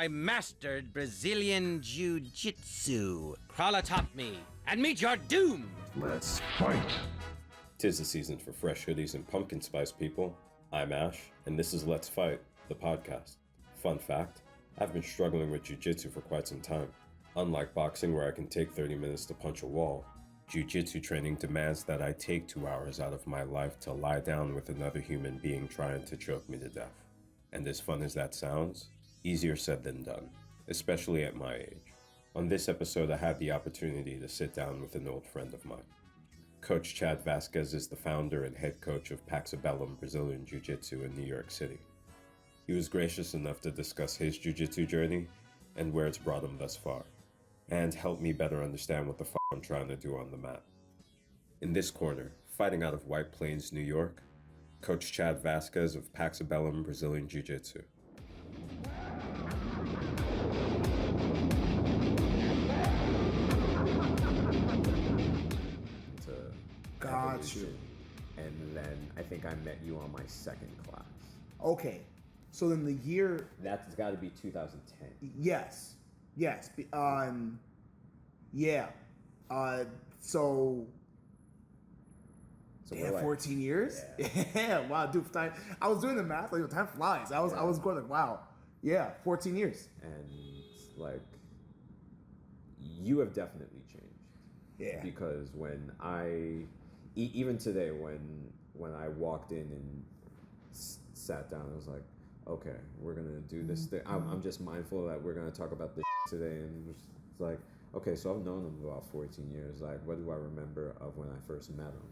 I mastered Brazilian Jiu Jitsu. Crawl atop me and meet your doom! Let's fight! 'Tis the season for fresh hoodies and pumpkin spice, people. I'm Ash, and this is Let's Fight, the podcast. Fun fact, I've been struggling with jiu-jitsu for quite some time. Unlike boxing, where I can take 30 minutes to punch a wall, jiu-jitsu training demands that I take 2 hours out of my life to lie down with another human being trying to choke me to death. And as fun as that sounds, easier said than done, especially at my age. On this episode, I had the opportunity to sit down with an old friend of mine. Coach Chad Vazquez is the founder and head coach of Paxibellum Brazilian Jiu Jitsu in New York City. He was gracious enough to discuss his jiu-jitsu journey and where it's brought him thus far, and help me better understand what the f*** I'm trying to do on the mat. In this corner, fighting out of White Plains, New York, Coach Chad Vazquez of Paxibellum Brazilian Jiu Jitsu. Got you. And then I think I met you on my second class. Okay, so then the year. That's got to be 2010. Yes. Yeah. So we're like, 14 years. Yeah. Wow, dude. I was doing the math. Like time flies. I was going like, wow. Yeah, 14 years. And like, you have definitely changed. Yeah. Because when even today, when I walked in and sat down, I was like, okay, we're gonna do this thing. I'm just mindful that we're gonna talk about this today, and it's like, okay, so I've known him about 14 years. Like, what do I remember of when I first met him?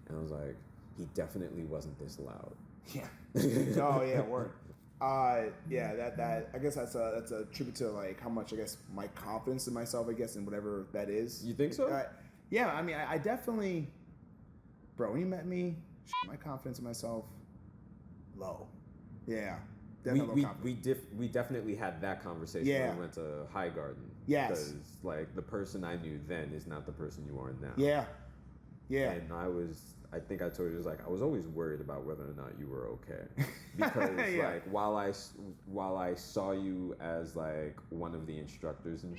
And I was like, he definitely wasn't this loud. Yeah. Oh yeah, word. Yeah, that I guess that's a tribute to like how much I guess my confidence in myself, I guess, and whatever that is. You think so? Yeah, I mean, I definitely, bro. When you met me, my confidence in myself, low. Yeah, definitely low confidence. We definitely had that conversation when we went to High Garden. Yes. Because like the person I knew then is not the person you are now. Yeah. Yeah. And I think I told you, it was like, I was always worried about whether or not you were okay. Because like while I saw you as like one of the instructors and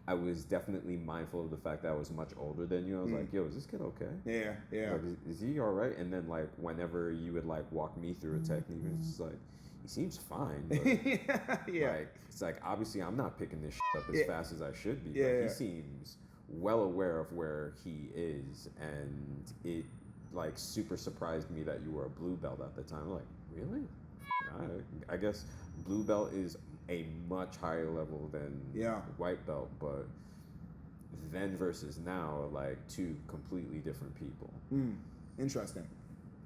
I was definitely mindful of the fact that I was much older than you. I was like, yo, is this kid okay? Yeah, yeah. Like, is he all right? And then like whenever you would like walk me through a technique, it's just like, he seems fine. But yeah. Like, it's like, obviously I'm not picking this shit up as fast as I should be. Yeah, but he seems well aware of where he is, and it like super surprised me that you were a blue belt at the time. I'm like, really? I guess blue belt is a much higher level than white belt, but then versus now, like two completely different people. Interesting.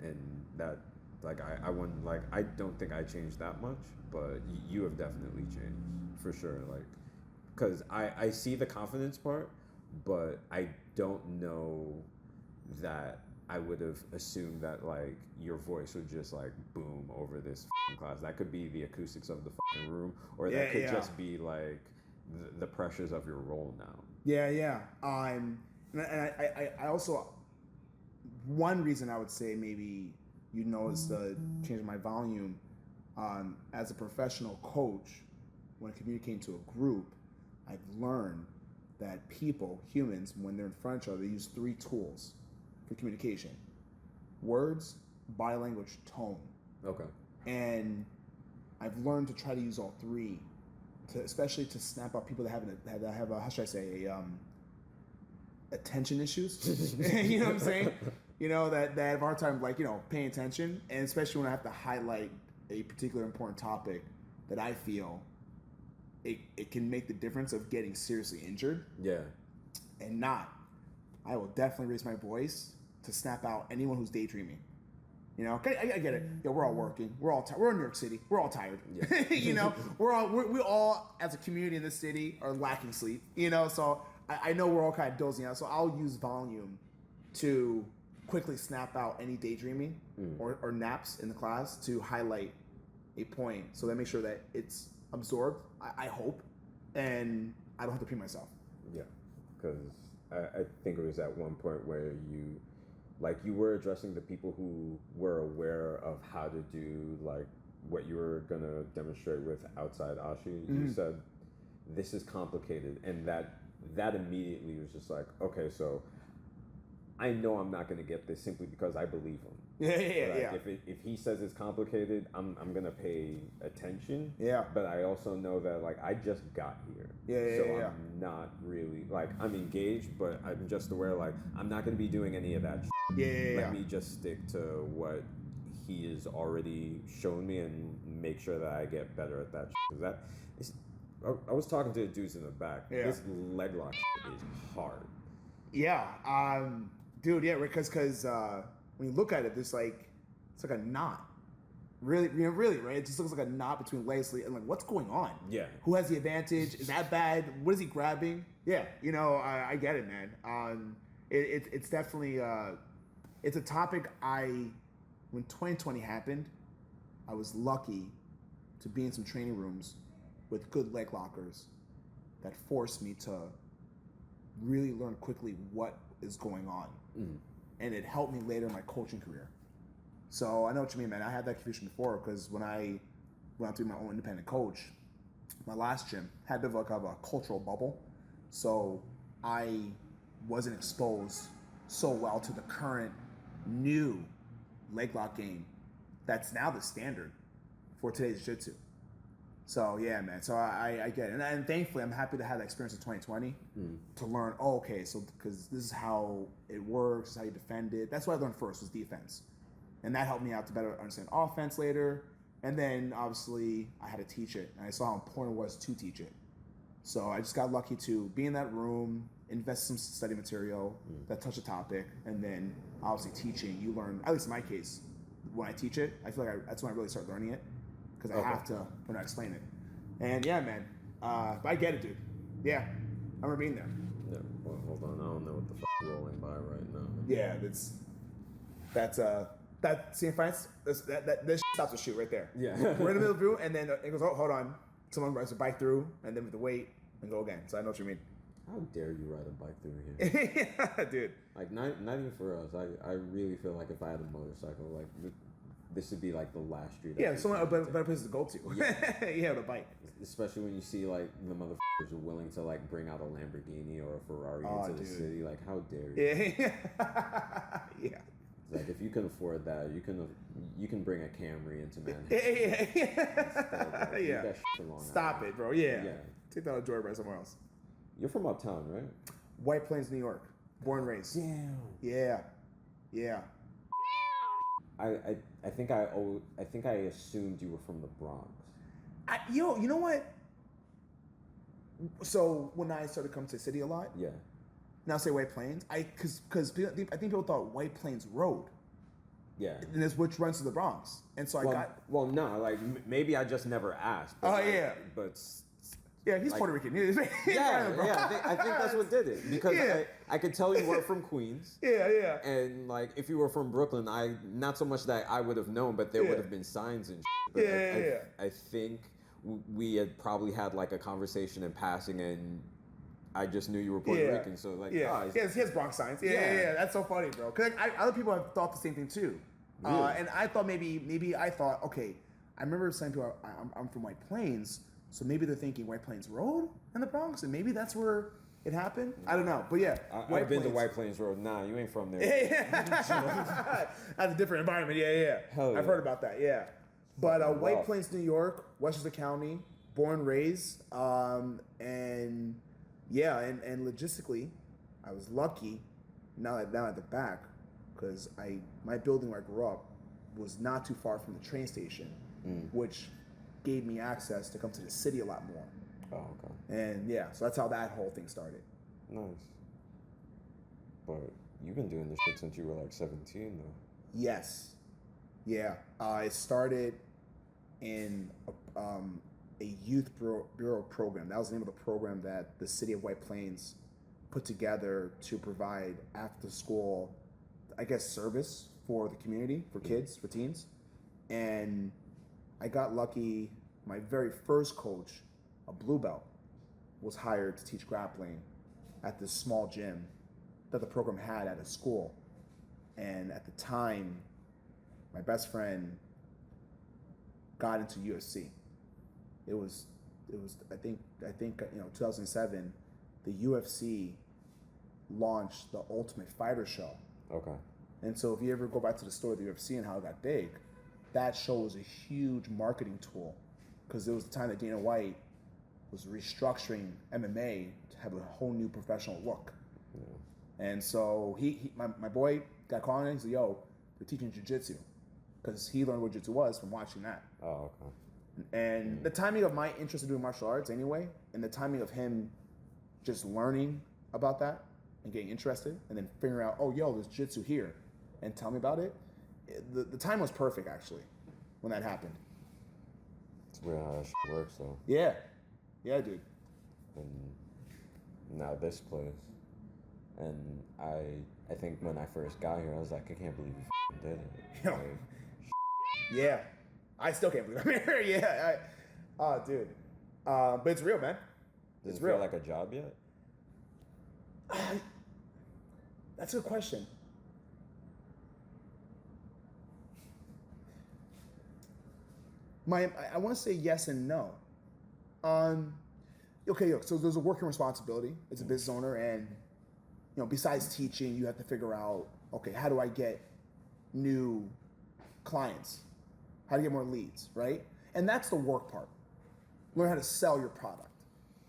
And that, like, I wouldn't, like, I don't think I changed that much, but you have definitely changed for sure. Like, because I see the confidence part, but I don't know that I would have assumed that like your voice would just like boom over this class. That could be the acoustics of the room, or that could just be like the pressures of your role now. Yeah. And I also, one reason I would say maybe you noticed the change in my volume, as a professional coach, when communicating to a group, I've learned that humans, when they're in front of each other, they use 3 tools for communication: words, body language, tone. Okay. And I've learned to try to use all 3, especially to snap out people that have how should I say, attention issues. You know what I'm saying? You know, that have a hard time like, paying attention, and especially when I have to highlight a particular important topic that I feel it can make the difference of getting seriously injured. Yeah. And not. I will definitely raise my voice to snap out anyone who's daydreaming. I get it. Yeah, we're all working. We're in New York City. We're all tired. Yeah. we all as a community in the city are lacking sleep. So I know we're all kind of dozing out. So I'll use volume to quickly snap out any daydreaming or naps in the class to highlight a point. So that makes sure that it's absorbed, I hope, and I don't have to pee myself. Yeah, because I think it was at one point where you were addressing the people who were aware of how to do like what you were gonna demonstrate with outside Ashi, you said this is complicated, and that immediately was just like, okay, so I know I'm not gonna get this simply because I believe him. Yeah. If he says it's complicated, I'm gonna pay attention. Yeah. But I also know that like I just got here. So I'm not really like I'm engaged, but I'm just aware like I'm not gonna be doing any of that. Let me just stick to what he has already shown me and make sure that I get better at that. Because that is, I was talking to the dudes in the back. Yeah. This leg lock is hard. Yeah. Dude. Yeah. Because when you look at it, it's like a knot. Really, right? It just looks like a knot between legs and like, what's going on? Yeah. Who has the advantage? Is that bad? What is he grabbing? Yeah. I get it, man. It's definitely it's a topic when 2020 happened, I was lucky to be in some training rooms with good leg lockers that forced me to really learn quickly what is going on. And it helped me later in my coaching career. So I know what you mean, man. I had that confusion before because when I went out to be my own independent coach, my last gym had a bit of a cultural bubble. So I wasn't exposed so well to the current new leg lock game that's now the standard for today's jiu-jitsu. So yeah, man. So I get it, and thankfully I'm happy to have that experience in 2020 to learn. Oh, okay, so because this is how it works, this is how you defend it. That's what I learned first was defense, and that helped me out to better understand offense later. And then obviously I had to teach it, and I saw how important it was to teach it. So I just got lucky to be in that room, invest some study material that touched a topic, and then obviously teaching. You learn, at least in my case, when I teach it, I feel like that's when I really start learning it. Because I have to when I explain it. And yeah, man, I get it, dude. Yeah, I remember being there. Yeah, well, hold on, I don't know what the fuck is rolling by right now. Yeah, that scene fights. This stops the shoot right there. Yeah, we're in the middle of the view, and then it goes, oh, hold on. Someone rides a bike through, and then with the weight, and go again. So I know what you mean. How dare you ride a bike through here? Yeah, dude. Like not even for us. I really feel like if I had a motorcycle, like this would be like the last street. Yeah, someone a better place to go to. Yeah, yeah, with a bike. Especially when you see like the motherfuckers are willing to like bring out a Lamborghini or a Ferrari into the city. Like, how dare you? Yeah, yeah. It's like if you can afford that, you can bring a Camry into Manhattan. Yeah. Leave that shit alone. Stop it, bro. Yeah. Yeah. Take that on joyride somewhere else. You're from uptown, right? White Plains, New York. Born and raised. Damn. Yeah. Yeah. I think I assumed you were from the Bronx. You know what? So when I started coming to the city a lot, Yeah. now say White Plains, because I think people thought White Plains Road, Yeah. and it's which runs to the Bronx, and so Well, no, like maybe I just never asked. But Oh, like, yeah. But yeah, he's like- Puerto Rican. yeah. I think that's what did it because Yeah. I could tell you weren't from Queens. Yeah. And like if you were from Brooklyn, I not so much that I would have known, but there Yeah. would have been signs and. But Yeah. I think we had probably had like a conversation in passing, and I just knew you were Puerto Rican, so like yeah, he has Bronx signs. Yeah. That's so funny, bro. Because other people have thought the same thing too. Really? And I thought maybe I thought, okay, I remember saying to people, I'm from White Plains, so maybe they're thinking White Plains Road in the Bronx, and maybe that's where it happened. I don't know, but yeah, I've been to White Plains Road. Nah, you ain't from there. That's a different environment. Yeah. Hell I've yeah. heard about that. Yeah, but White rough. Plains, New York, Westchester County, born and raised, and logistically, I was lucky. Now at the back, because my building where I grew up was not too far from the train station, which gave me access to come to the city a lot more. Oh, okay. And yeah, so that's how that whole thing started. Nice. But you've been doing this shit since you were like 17, though. Yes. Yeah. I started in a youth bureau program. That was the name of the program that the city of White Plains put together to provide after school, I guess, service for the community, for kids, for teens. And I got lucky. My very first coach, a blue belt, was hired to teach grappling at this small gym that the program had at a school. And at the time, my best friend got into UFC. It was I think 2007, the UFC launched the Ultimate Fighter show. Okay. And so if you ever go back to the story of the UFC and how it got big, that show was a huge marketing tool because it was the time that Dana White was restructuring MMA to have a whole new professional look. Yeah. And so my boy got calling in. He said, "Yo, they're teaching jiu-jitsu," because he learned what jiu-jitsu was from watching that. Oh, okay. And the timing of my interest in doing martial arts anyway, and the timing of him just learning about that and getting interested, and then figuring out, oh, yo, there's jiu-jitsu here, and tell me about it. The time was perfect, actually, when that happened. It's weird how that shit works, though. Yeah, dude. And now this place, and I think when I first got here, I was like, I can't believe you did it. Yo. Like, Yeah, I still can't believe I'm here. Yeah, dude. But it's real, man. does It's it real. feel like a job yet? That's a good question. I want to say yes and no. Okay, so there's a working responsibility as a business owner, and besides teaching, you have to figure out, okay, how do I get new clients? How to get more leads, right? And that's the work part. Learn how to sell your product,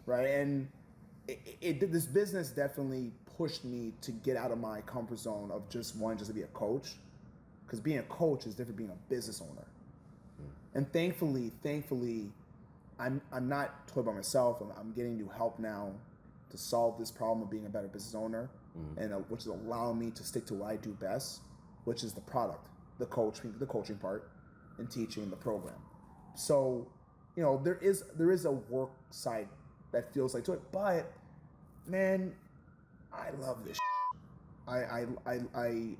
right? And this business definitely pushed me to get out of my comfort zone of just to be a coach, because being a coach is different than being a business owner. And thankfully, I'm not totally by myself. I'm getting new help now to solve this problem of being a better business owner, and which is allowing me to stick to what I do best, which is the product, the coaching part, and teaching the program. So, there is a work side that feels like to it, but man, I love this. I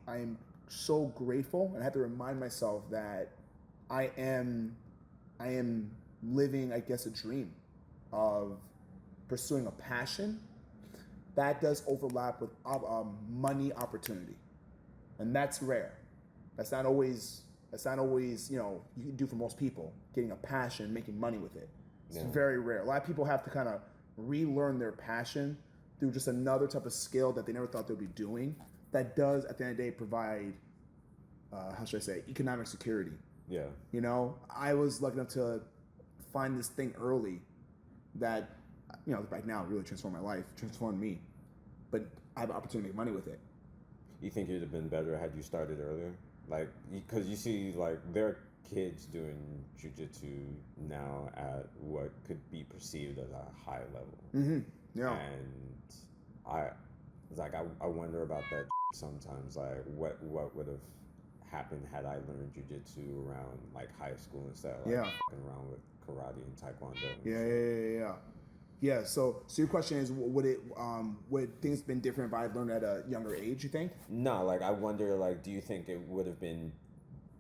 am so grateful, and I have to remind myself that I am living, I guess, a dream of pursuing a passion that does overlap with money opportunity, and that's rare. That's not always you can do for most people, getting a passion, making money with it. It's very rare. A lot of people have to kind of relearn their passion through just another type of skill that they never thought they'd be doing, that does at the end of the day provide economic security. Yeah. I was lucky enough to find this thing early that, right now really transformed my life, transformed me, but I have an opportunity to make money with it. You think you'd have been better had you started earlier? Like, because you see, like, there are kids doing jiu-jitsu now at what could be perceived as a high level. Mm-hmm. Yeah. And I wonder about that sometimes. Like, what would have happened had I learned jiu-jitsu around, like, high school instead of, like, fucking around with karate and taekwondo. Yeah, so your question is, would things been different if I had learned at a younger age, you think? No, like, I wonder, like, do you think it would have been,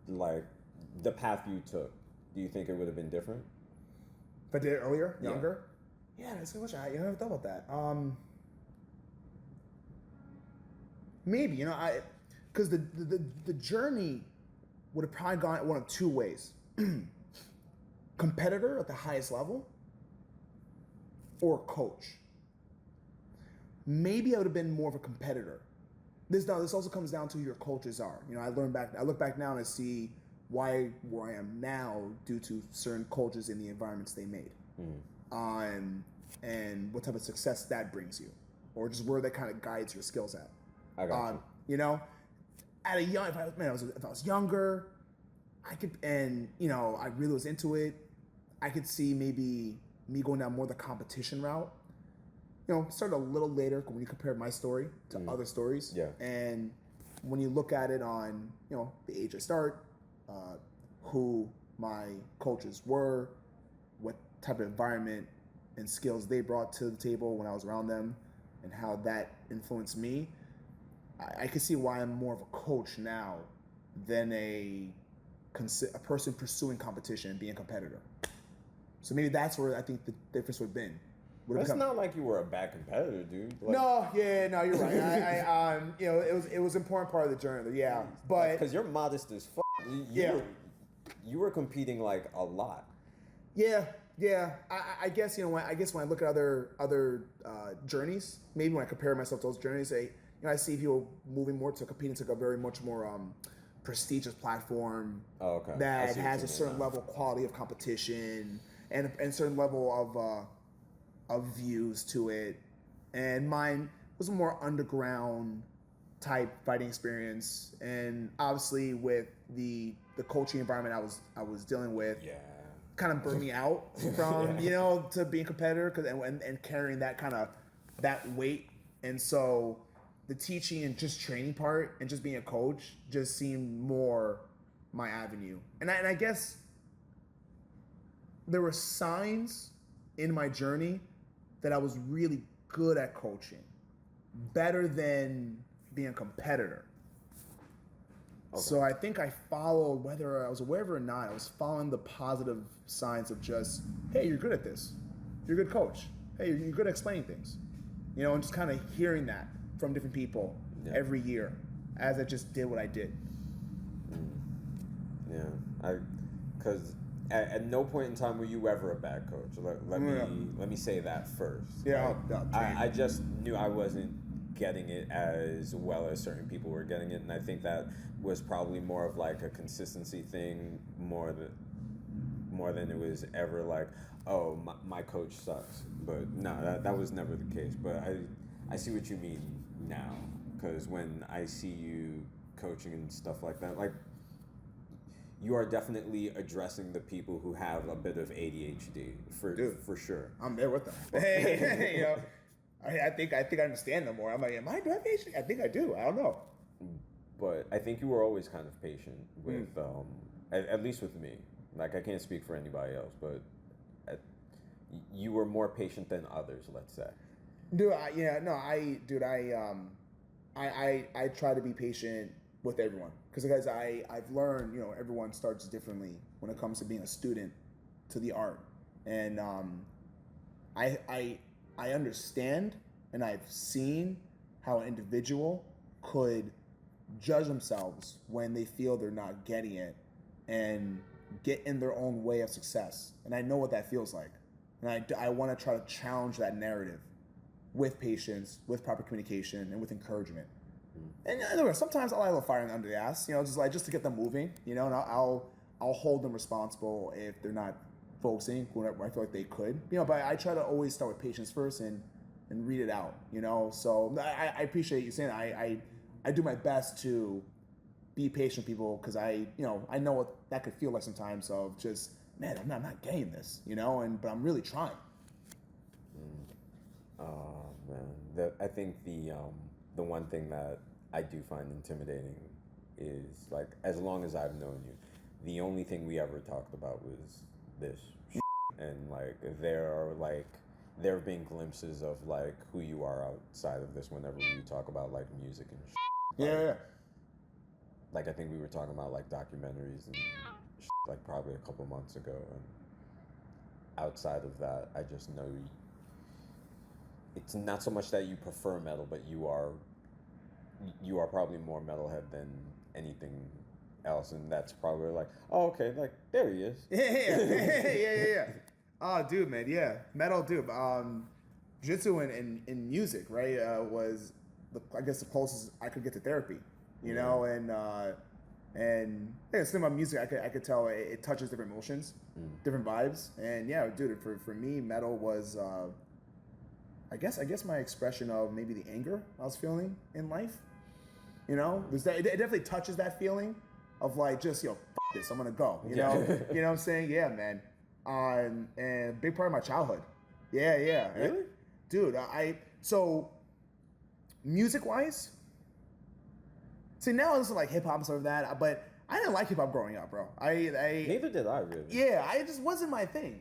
like, the path you took, do you think it would have been different? If I did it earlier, younger? Yeah, that's a good question. I never thought about that. Maybe, because the journey would have probably gone one of two ways. Competitor at the highest level, or coach. Maybe I would have been more of a competitor. This also comes down to who your coaches are. I look back now and I see where I am now due to certain coaches in the environments they made. And what type of success that brings you, or just where that kind of guides your skills at. I got you. At a young, if I was younger, I could, and I really was into it, I could see maybe me going down more the competition route. Started a little later when you compare my story to other stories. Yeah. And when you look at it on, the age I start, who my coaches were, what type of environment and skills they brought to the table when I was around them, and how that influenced me, I can see why I'm more of a coach now than a person pursuing competition and being a competitor. So maybe that's where I think the difference would have been. It's not like you were a bad competitor, dude. Like, no, you're right. It was an important part of the journey. Yeah, but because you're modest as fuck. you were competing like a lot. Yeah. I guess when I look at other journeys, maybe when I compare myself to those journeys, I see people moving more to competing to a very much more prestigious platform that has a certain level of quality of competition and certain level of views to it. And mine was a more underground type fighting experience, and obviously with the coaching environment I was dealing with, kind of burned me out from to being a competitor and carrying that weight. And so the teaching and just training part and just being a coach just seemed more my avenue. And I guess there were signs in my journey that I was really good at coaching, better than being a competitor. Okay. So I think I followed, whether I was aware of it or not, I was following the positive signs of just, hey, you're good at this. You're a good coach. Hey, you're good at explaining things. And just kind of hearing that from different people every year as I just did what I did. Yeah, because at no point in time were you ever a bad coach. Let me say that first. Yeah, I just knew I wasn't getting it as well as certain people were getting it, and I think that was probably more of like a consistency thing more than it was ever like, oh, my coach sucks. But no, that was never the case. But I see what you mean now, because when I see you coaching and stuff like that, like, you are definitely addressing the people who have a bit of ADHD for sure. I'm there with them. Hey, I think I understand them more. I'm like, do I have ADHD? I think I do. I don't know. But I think you were always kind of patient with, at least with me. Like, I can't speak for anybody else, but you were more patient than others, let's say. I try to be patient with everyone because I've learned, everyone starts differently when it comes to being a student to the art, and I understand and I've seen how an individual could judge themselves when they feel they're not getting it and get in their own way of success, and I know what that feels like, and I want to try to challenge that narrative with patience, with proper communication, and with encouragement. And sometimes I'll light a little fire under the ass, just to get them moving, and I'll hold them responsible if they're not focusing where I feel like they could, but I try to always start with patience first and read it out, So I appreciate you saying that. I do my best to be patient with people because I know what that could feel like sometimes of just, man, I'm not getting this, but I'm really trying. Oh man, I think the one thing that I do find intimidating is, like, as long as I've known you, the only thing we ever talked about was this and like there have been glimpses of like who you are outside of this whenever we talk about like music and Yeah. Like, I think we were talking about like documentaries and like probably a couple months ago, and outside of that, I just know it's not so much that you prefer metal, but you are probably more metalhead than anything else, and that's probably like, oh, okay, like, there he is. Yeah. Oh, dude, man, yeah, metal, dude. Jiu-jitsu and music, right, was I guess the closest I could get to therapy, and something about music, I could tell it touches different emotions, different vibes, and yeah, dude, for me, metal was. I guess my expression of maybe the anger I was feeling in life, it definitely touches that feeling of like, just, f this, I'm gonna go, you know what I'm saying? Yeah, man. And a big part of my childhood. Yeah. Really? Dude, so music wise, see, now I listen to like hip hop and stuff like that, but I didn't like hip hop growing up, bro. Neither did I, really. Yeah, it just wasn't my thing.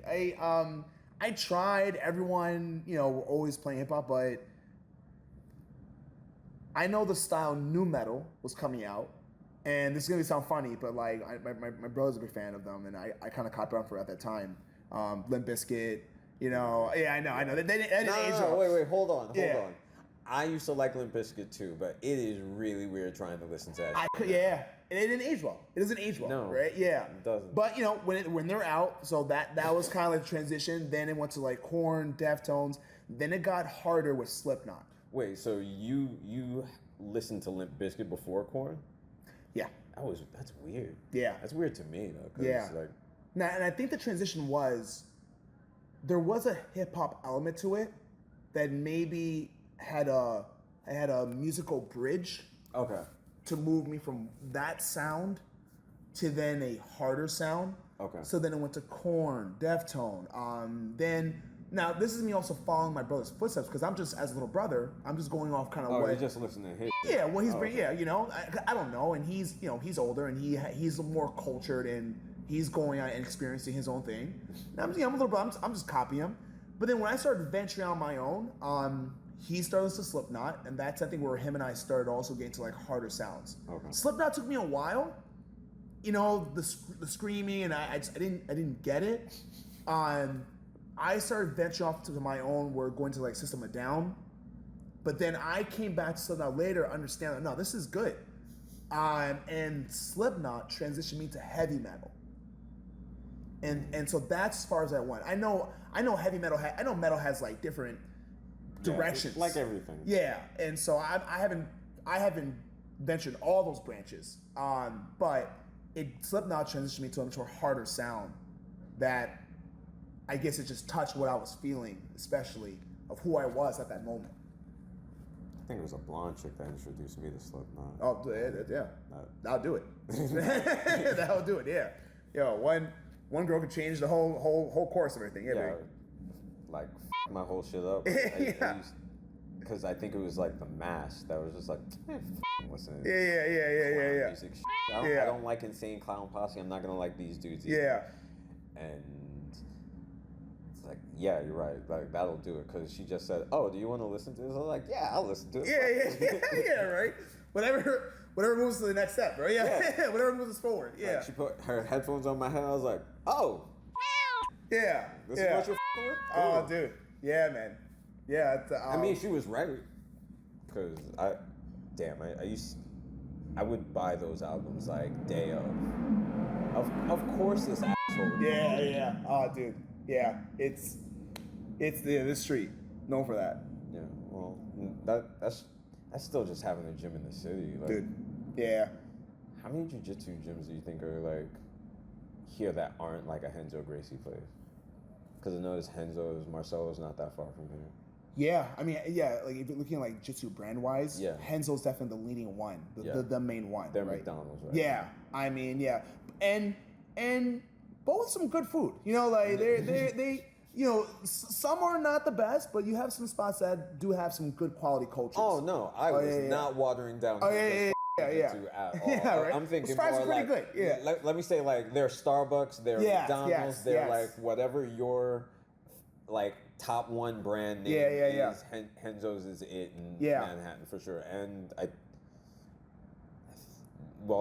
I tried, everyone, always playing hip hop, but I know the style nu metal was coming out, and this is gonna sound funny, but like my brother's a big fan of them, and I kind of copied on for at that time. Limp Bizkit, yeah, I know. They didn't age well. Wait, hold on. I used to like Limp Bizkit too, but it is really weird trying to listen to that. Yeah, And it didn't age well. It doesn't age well, No, right? Yeah, it doesn't. But you know, when they're out, so that was kind of like the transition. Then it went to like Korn, Deftones. Then it got harder with Slipknot. Wait, so you listened to Limp Bizkit before Korn? Yeah, That's weird. yeah, That's weird to me though. 'Cause yeah. like, Now, and I think the transition there was a hip hop element to it that maybe had a musical bridge okay. to move me from that sound to then a harder sound. Okay. So then it went to Korn, Deftone. Then now this is me also following my brother's footsteps because I'm just as a little brother, I'm just going off kind of Oh, what. you just listen to his. Yeah, what he's bringing. Yeah, you know, I don't know, and he's he's older and he's more cultured and he's going out and experiencing his own thing. And I'm a little brother. I'm just copying him. But then when I started venturing on my own, he started listening to Slipknot, and that's I think where him and I started also getting to like harder sounds. Okay. Slipknot took me a while, you know, the screaming, and I didn't get it. I started venturing off to my own. We're going to like System of a Down, but then I came back to Slipknot later, understand that no, this is good. And Slipknot transitioned me to heavy metal. And so that's as far as I went. I know heavy metal. I know metal has like different directions, like everything. Yeah, and so I haven't ventured all those branches. But Slipknot transitioned me to a much more harder sound that I guess it just touched what I was feeling, especially of who I was at that moment. I think it was a blonde chick that introduced me to Slipknot. Oh yeah, that'll do it. That'll do it. Yeah, yo, one girl could change the whole course of everything. Yeah, baby. Like my whole shit up. Yeah. Because I think it was like the mask that was just like, listen. Yeah. Music shit. I don't like Insane Clown Posse. I'm not gonna like these dudes either. Yeah. And it's like, yeah, you're right. Like that'll do it. Because she just said, "Oh, do you want to listen to this?" I was like, "Yeah, I'll listen to it." Yeah, right. Whatever moves to the next step, bro. Yeah. Whatever moves us forward. Yeah. Like she put her headphones on my head. I was like, "Oh, yeah. this is what you're with?" Oh, dude. Yeah, man. Yeah. I mean, she was right. Because I would buy those albums like day of. Of course, this asshole. Yeah. Oh, dude. Yeah. It's the street. Known for that. Yeah. Well, that's still just having a gym in the city. Like, Dude. Yeah. how many jiu-jitsu gyms do you think are like here that aren't like a Henzo Gracie place? Because I noticed Marcelo's not that far from here. Yeah, I mean, yeah, like if you're looking at like Jitsu brand wise, Yeah. Henzo's definitely the leading one, the main one. They're right? McDonald's, right? Yeah, I mean, yeah, and both some good food. You know, like they you know, some are not the best, but you have some spots that do have some good quality cultures. Oh no, I was not watering down. Yeah. Jiu-jitsu at all. Yeah, right. I'm thinking Those fries more are pretty like, good, yeah. Let me say like they're Starbucks, they're McDonald's, they're yes. like whatever your like top one brand name is. Henzo's is it in Manhattan for sure. And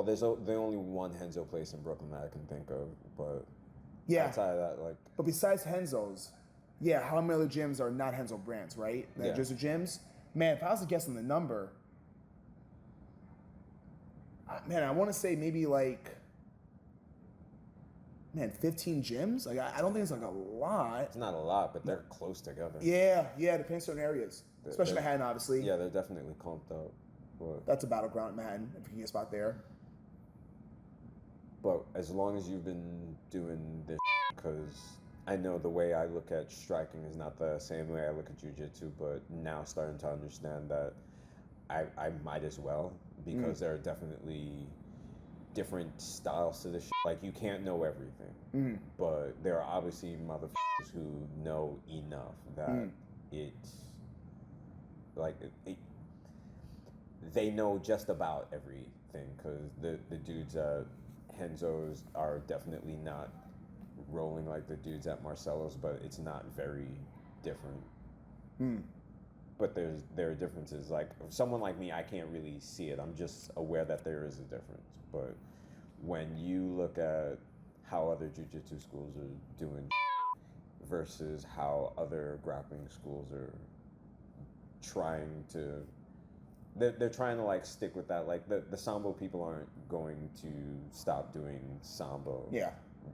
there's only one Henzo place in Brooklyn that I can think of, but outside of that, like. But besides Henzo's, how many other gyms are not Henzo brands, right? That just gyms. Man, if I was to guess on the number. Man, I want to say maybe like, 15 gyms? Like, I don't think it's like a lot. It's not a lot, but they're close together. Yeah, depends on certain areas. Especially Manhattan, obviously. Yeah, they're definitely clumped up. But that's a battleground in Manhattan, if you can get a spot there. But as long as you've been doing this, because I know the way I look at striking is not the same way I look at jiu-jitsu, but now starting to understand that I might as well, because there are definitely different styles to this shit. Like, you can't know everything, but there are obviously motherfuckers who know enough that they know just about everything, because the dudes at Henzo's are definitely not rolling like the dudes at Marcelo's, but it's not very different. But there are differences. Like, someone like me, I can't really see it. I'm just aware that there is a difference. But when you look at how other jiu-jitsu schools are doing versus how other grappling schools are trying to they're trying to like stick with that. Like the sambo people aren't going to stop doing sambo. Yeah.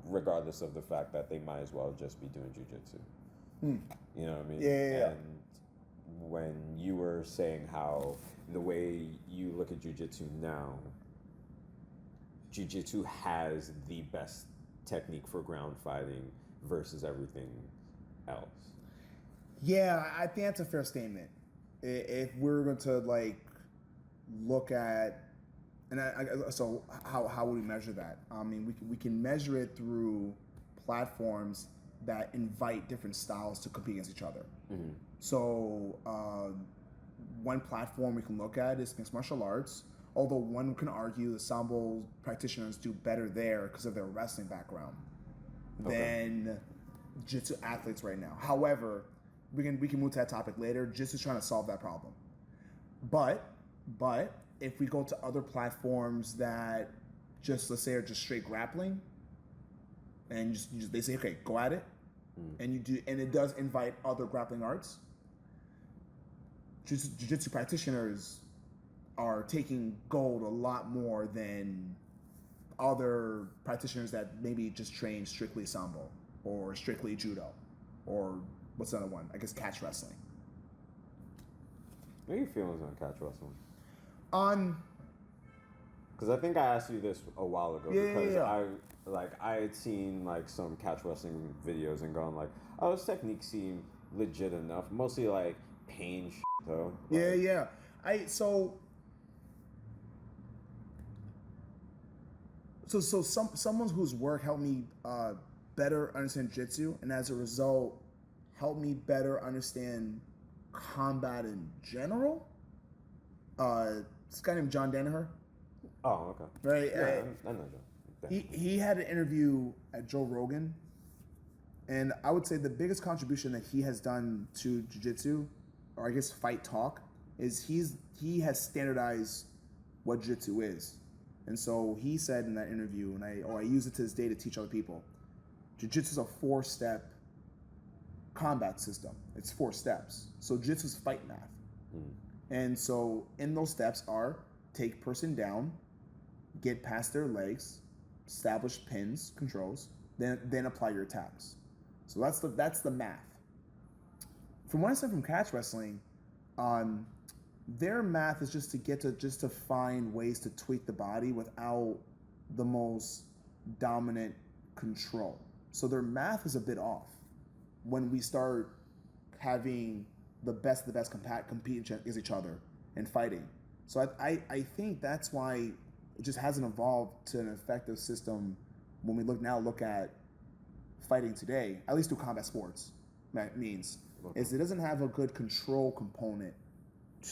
Regardless of the fact that they might as well just be doing jiu-jitsu. You know what I mean? Yeah. And when you were saying how the way you look at jiu-jitsu now, jiu-jitsu has the best technique for ground fighting versus everything else. Yeah, I think that's a fair statement. If we're going to like look at, and so how would we measure that? I mean, we can measure it through platforms that invite different styles to compete against each other. Mm-hmm. So one platform we can look at is mixed martial arts. Although one can argue the sambo practitioners do better there because of their wrestling background than jiu-jitsu athletes right now. However, we can move to that topic later. Jiu-jitsu's trying to solve that problem. But if we go to other platforms that just, let's say, are just straight grappling, and just they say, okay, go at it, and you do, and it does invite other grappling arts. Jiu-jitsu practitioners are taking gold a lot more than other practitioners that maybe just train strictly sambo or strictly judo or what's the other one? I guess catch wrestling. What are your feelings on catch wrestling? On Because I think I asked you this a while ago. Yeah. I had seen like some catch wrestling videos and gone like, oh, this technique seemed legit enough. Mostly like pain though. Like, yeah. So someone whose work helped me better understand jiu-jitsu, and as a result helped me better understand combat in general. This guy named John Danaher. Oh, okay. Right. Yeah, I know that. He had an interview at Joe Rogan, and I would say the biggest contribution that he has done to jiu-jitsu, or I guess fight talk, is he has standardized what jiu-jitsu is. And so he said in that interview, and I use it to this day to teach other people, jiu-jitsu is a 4-step combat system. It's 4 steps. So jiu-jitsu is fight math. And so in those steps are take person down, get past their legs, establish pins, controls, then apply your attacks. So that's the math. From what I said from catch wrestling, their math is just to find ways to tweak the body without the most dominant control. So their math is a bit off when we start having the best of the best compete against each other and fighting. So I think that's why it just hasn't evolved to an effective system when we look at fighting today, at least through combat sports. That means is it doesn't have a good control component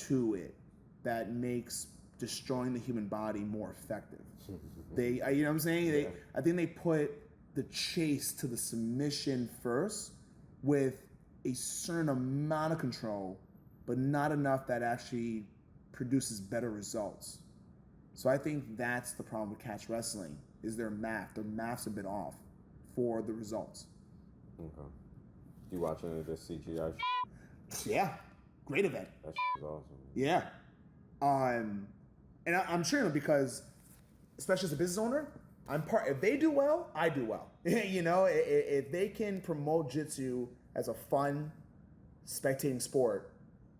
to it that makes destroying the human body more effective. You know what I'm saying? I think they put the chase to the submission first with a certain amount of control, but not enough that actually produces better results. So I think that's the problem with catch wrestling, is their math. Their math's a bit off for the results. Okay. You watching any of this CGI? Yeah, great event. That is awesome. Yeah. And I'm sure because, especially as a business owner, if they do well, I do well. You know, if they can promote jiu-jitsu as a fun, spectating sport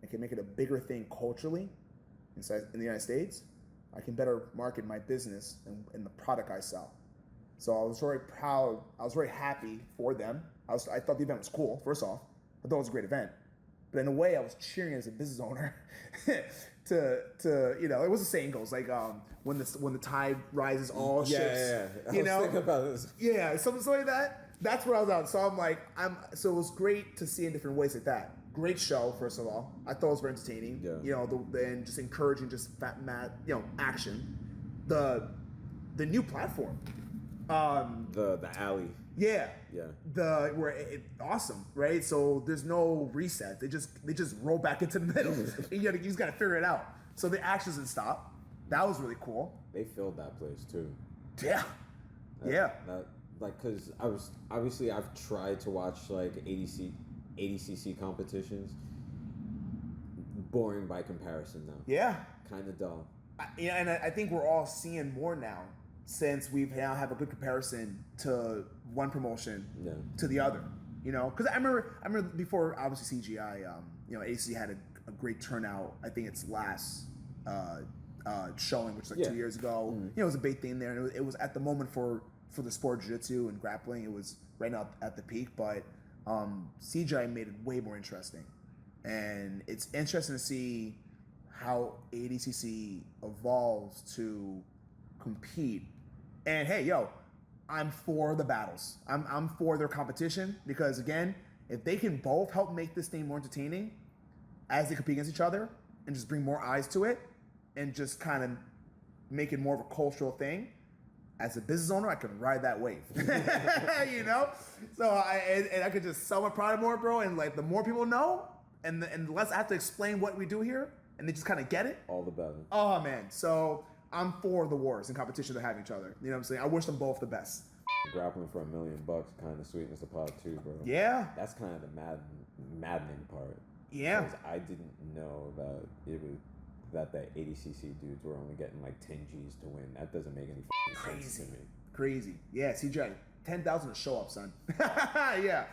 and can make it a bigger thing culturally in the United States, I can better market my business and the product I sell. So I was very proud. I was very happy for them. I thought the event was cool, first off. I thought it was a great event. But in a way, I was cheering as a business owner to it was a saying goes like when the tide rises, all ships. Yeah. You know, thinking about this. Yeah, something like that. That's where I was at. So I'm like, so it was great to see in different ways like that. Great show, first of all. I thought it was very entertaining. Yeah. You know, and just encouraging, just action. The new platform. The alley. Yeah. Yeah. Awesome, right? So there's no reset. They just roll back into the middle. You just gotta figure it out. So the actions didn't stop. That was really cool. They filled that place too. Yeah. Cause I've tried to watch like ADCC competitions, boring by comparison now. Yeah. Kind of dull. And I think we're all seeing more now since we've now have a good comparison to one promotion to the other. You know, because I remember before obviously CGI, AC had a great turnout. I think its last showing, which was like 2 years ago. Mm-hmm. It was a big thing there, and it was at the moment for the sport of jiu-jitsu and grappling. It was right now at the peak, but CGI made it way more interesting, and it's interesting to see how ADCC evolves to compete. And hey, I'm for the battles. I'm for their competition because, again, if they can both help make this thing more entertaining as they compete against each other and just bring more eyes to it and just kind of make it more of a cultural thing, as a business owner, I can ride that wave. So I could just sell my product more, bro. And like the more people know, and the less I have to explain what we do here, and they just kind of get it. All the better. Oh man, so I'm for the wars and competition they're having each other. You know what I'm saying? I wish them both the best. Grappling for $1 million kind of sweetens the pot too, bro. Yeah. That's kind of the maddening part. Yeah. Because I didn't know that the ADCC dudes were only getting like 10 G's to win. That doesn't make any sense to me. Crazy. Yeah, CJ, 10,000 to show up, son. Yeah,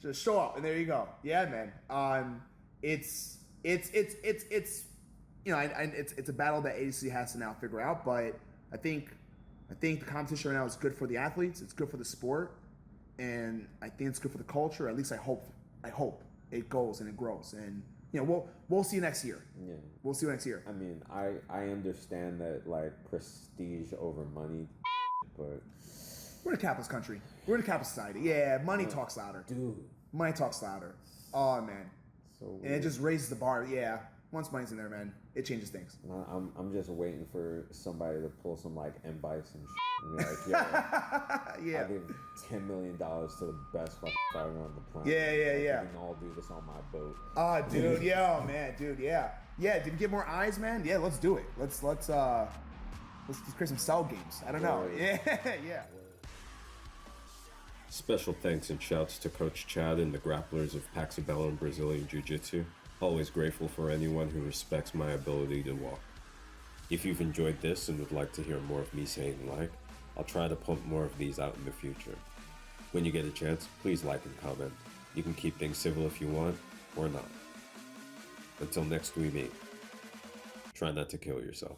just show up, and there you go. Yeah, man. It's it's a battle that ADCC has to now figure out. But I think the competition right now is good for the athletes. It's good for the sport, and I think it's good for the culture. At least I hope it goes and it grows. And we'll see next year. Yeah. We'll see next year. I mean, I understand that like prestige over money, but we're in a capitalist country. We're in a capitalist society. Yeah, money talks louder. Dude. Money talks louder. Oh man. So weird. And it just raises the bar. Yeah. Once money's in there, man, it changes things. I'm just waiting for somebody to pull some like M-Bikes and and be like, yo, yeah. I give $10 million to the best fucking fighter on the planet. Yeah. We can all do this on my boat. Oh, dude, yeah. Did you get more eyes, man? Yeah, let's do it. Let's create some cell games. I don't know. Yeah. Special thanks and shouts to Coach Chad and the grapplers of Paxibellum Brazilian Jiu Jitsu. Always grateful for anyone who respects my ability to walk. If you've enjoyed this and would like to hear more of me saying like, I'll try to pump more of these out in the future. When you get a chance, please like and comment. You can keep things civil if you want, or not. Until next we meet, try not to kill yourself.